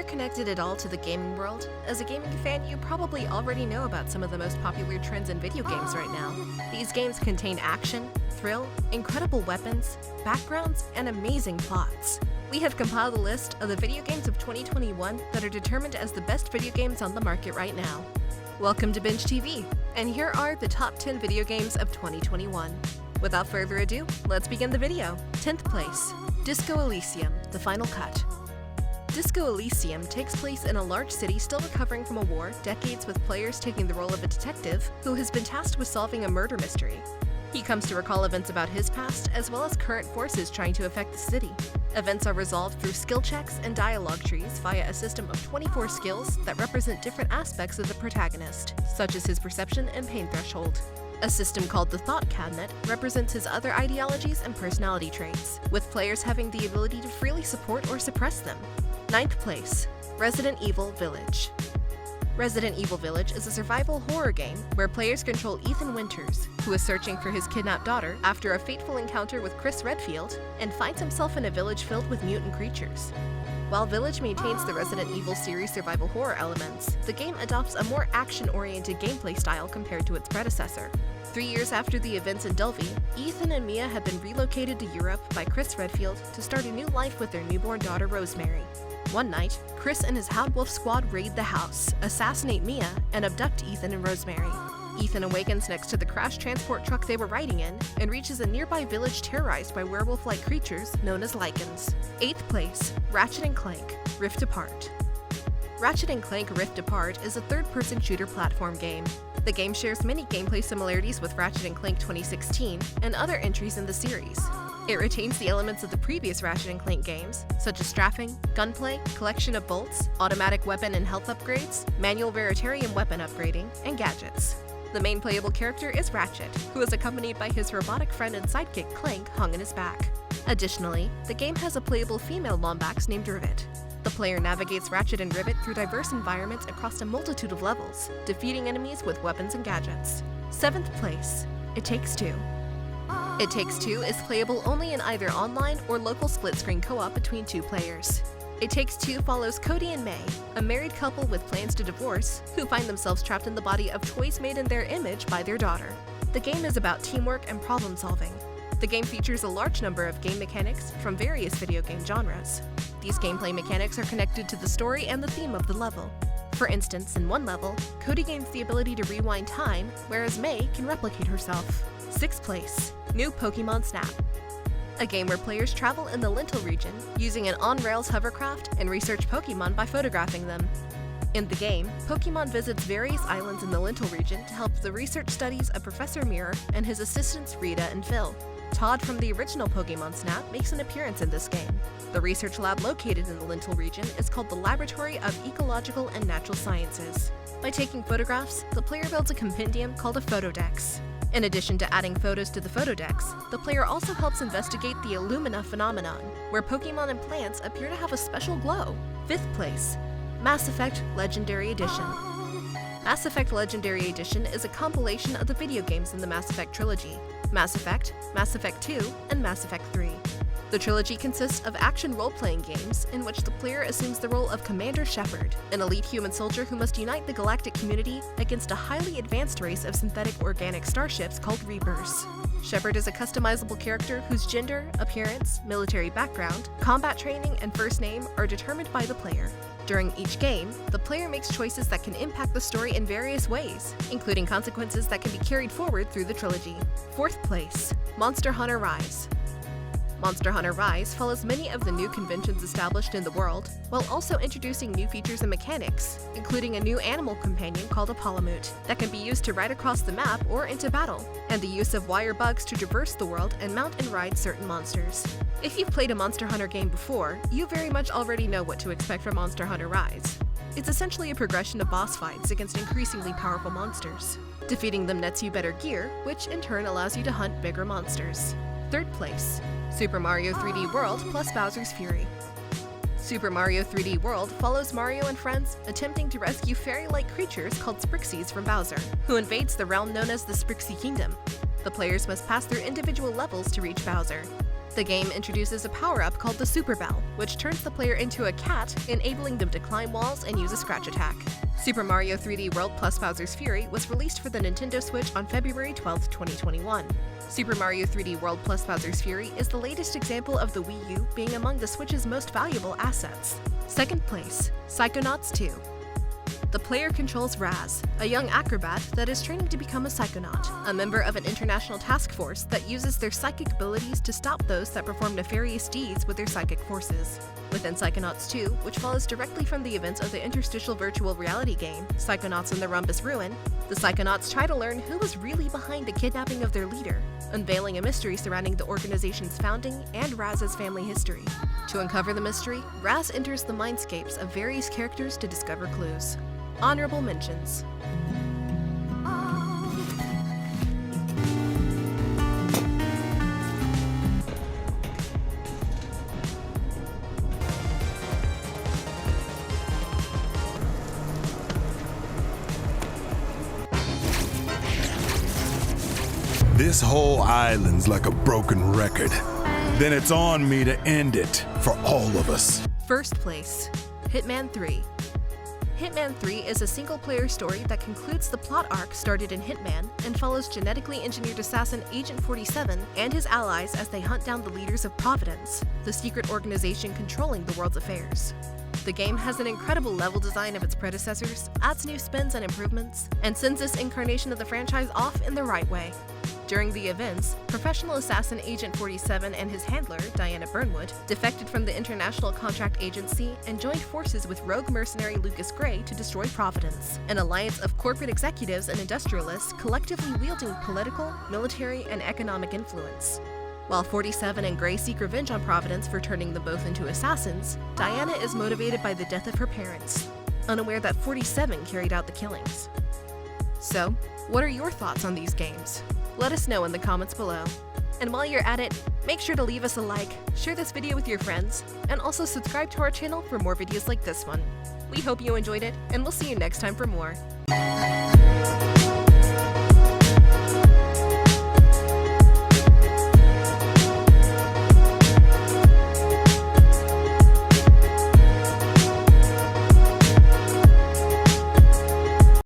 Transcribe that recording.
connected at all to the gaming world? As a gaming fan, you probably already know about some of the most popular trends in video games right now. These games contain action, thrill, incredible weapons, backgrounds, and amazing plots. We have compiled a list of the video games of 2021 that are determined as the best video games on the market right now. Welcome to Binge TV, and here are the top 10 video games of 2021. Without further ado, let's begin the video. 10th place, Disco Elysium: The Final Cut. Disco Elysium takes place in a large city still recovering from a war, decades with players taking the role of a detective who has been tasked with solving a murder mystery. He comes to recall events about his past, as well as current forces trying to affect the city. Events are resolved through skill checks and dialogue trees via a system of 24 skills that represent different aspects of the protagonist, such as his perception and pain threshold. A system called the Thought Cabinet represents his other ideologies and personality traits, with players having the ability to freely support or suppress them. 9th place, Resident Evil Village. Resident Evil Village is a survival horror game where players control Ethan Winters, who is searching for his kidnapped daughter after a fateful encounter with Chris Redfield and finds himself in a village filled with mutant creatures. While Village maintains the Resident Evil series survival horror elements, the game adopts a more action-oriented gameplay style compared to its predecessor. 3 years after the events in Delphi, Ethan and Mia have been relocated to Europe by Chris Redfield to start a new life with their newborn daughter Rosemary. One night, Chris and his Hound Wolf squad raid the house, assassinate Mia, and abduct Ethan and Rosemary. Ethan awakens next to the crashed transport truck they were riding in and reaches a nearby village terrorized by werewolf-like creatures known as Lycans. 8th place, Ratchet & Clank: Rift Apart. Ratchet & Clank Rift Apart is a third-person shooter platform game. The game shares many gameplay similarities with Ratchet & Clank 2016 and other entries in the series. It retains the elements of the previous Ratchet & Clank games, such as strafing, gunplay, collection of bolts, automatic weapon and health upgrades, manual veritarium weapon upgrading, and gadgets. The main playable character is Ratchet, who is accompanied by his robotic friend and sidekick Clank hung in his back. Additionally, the game has a playable female Lombax named Rivet. The player navigates Ratchet and Rivet through diverse environments across a multitude of levels, defeating enemies with weapons and gadgets. 7th place, It Takes Two. It Takes Two is playable only in either online or local split-screen co-op between two players. It Takes Two follows Cody and May, a married couple with plans to divorce, who find themselves trapped in the body of toys made in their image by their daughter. The game is about teamwork and problem-solving. The game features a large number of game mechanics from various video game genres. These gameplay mechanics are connected to the story and the theme of the level. For instance, in one level, Cody gains the ability to rewind time, whereas May can replicate herself. 6th place, New Pokemon Snap. A game where players travel in the Lintel region using an on-rails hovercraft and research Pokemon by photographing them. In the game, Pokemon visits various islands in the Lintel region to help the research studies of Professor Mirror and his assistants Rita and Phil. Todd from the original Pokemon Snap makes an appearance in this game. The research lab located in the Lintel region is called the Laboratory of Ecological and Natural Sciences. By taking photographs, the player builds a compendium called a Photodex. In addition to adding photos to the Photodex, the player also helps investigate the Illumina phenomenon, where Pokemon and plants appear to have a special glow. 5th place, Mass Effect Legendary Edition. Mass Effect Legendary Edition is a compilation of the video games in the Mass Effect trilogy: Mass Effect, Mass Effect 2, and Mass Effect 3. The trilogy consists of action role-playing games in which the player assumes the role of Commander Shepard, an elite human soldier who must unite the galactic community against a highly advanced race of synthetic organic starships called Reapers. Shepard is a customizable character whose gender, appearance, military background, combat training, and first name are determined by the player. During each game, the player makes choices that can impact the story in various ways, including consequences that can be carried forward through the trilogy. 4th place, Monster Hunter Rise. Monster Hunter Rise follows many of the new conventions established in the world, while also introducing new features and mechanics, including a new animal companion called a Palamute that can be used to ride across the map or into battle, and the use of wire bugs to traverse the world and mount and ride certain monsters. If you've played a Monster Hunter game before, you very much already know what to expect from Monster Hunter Rise. It's essentially a progression of boss fights against increasingly powerful monsters. Defeating them nets you better gear, which in turn allows you to hunt bigger monsters. 3rd place, Super Mario 3D World plus Bowser's Fury. Super Mario 3D World follows Mario and friends attempting to rescue fairy-like creatures called Sprixies from Bowser, who invades the realm known as the Sprixie Kingdom. The players must pass through individual levels to reach Bowser. The game introduces a power-up called the Super Bell, which turns the player into a cat, enabling them to climb walls and use a scratch attack. Super Mario 3D World plus Bowser's Fury was released for the Nintendo Switch on February 12, 2021. Super Mario 3D World plus Bowser's Fury is the latest example of the Wii U being among the Switch's most valuable assets. Second place, Psychonauts 2. The player controls Raz, a young acrobat that is training to become a Psychonaut, a member of an international task force that uses their psychic abilities to stop those that perform nefarious deeds with their psychic forces. Within Psychonauts 2, which follows directly from the events of the interstitial virtual reality game, Psychonauts in the Rhombus Ruin, the Psychonauts try to learn who was really behind the kidnapping of their leader, unveiling a mystery surrounding the organization's founding and Raz's family history. To uncover the mystery, Raz enters the mindscapes of various characters to discover clues. Honorable mentions. This whole island's like a broken record. Then it's on me to end it for all of us. First place, Hitman 3. Hitman 3 is a single-player story that concludes the plot arc started in Hitman and follows genetically engineered assassin Agent 47 and his allies as they hunt down the leaders of Providence, the secret organization controlling the world's affairs. The game has an incredible level design of its predecessors, adds new spins and improvements, and sends this incarnation of the franchise off in the right way. During the events, professional assassin Agent 47 and his handler, Diana Burnwood, defected from the International Contract Agency and joined forces with rogue mercenary Lucas Gray to destroy Providence, an alliance of corporate executives and industrialists collectively wielding political, military, and economic influence. While 47 and Gray seek revenge on Providence for turning them both into assassins, Diana is motivated by the death of her parents, unaware that 47 carried out the killings. So, what are your thoughts on these games? Let us know in the comments below. And while you're at it, make sure to leave us a like, share this video with your friends, and also subscribe to our channel for more videos like this one. We hope you enjoyed it, and we'll see you next time for more.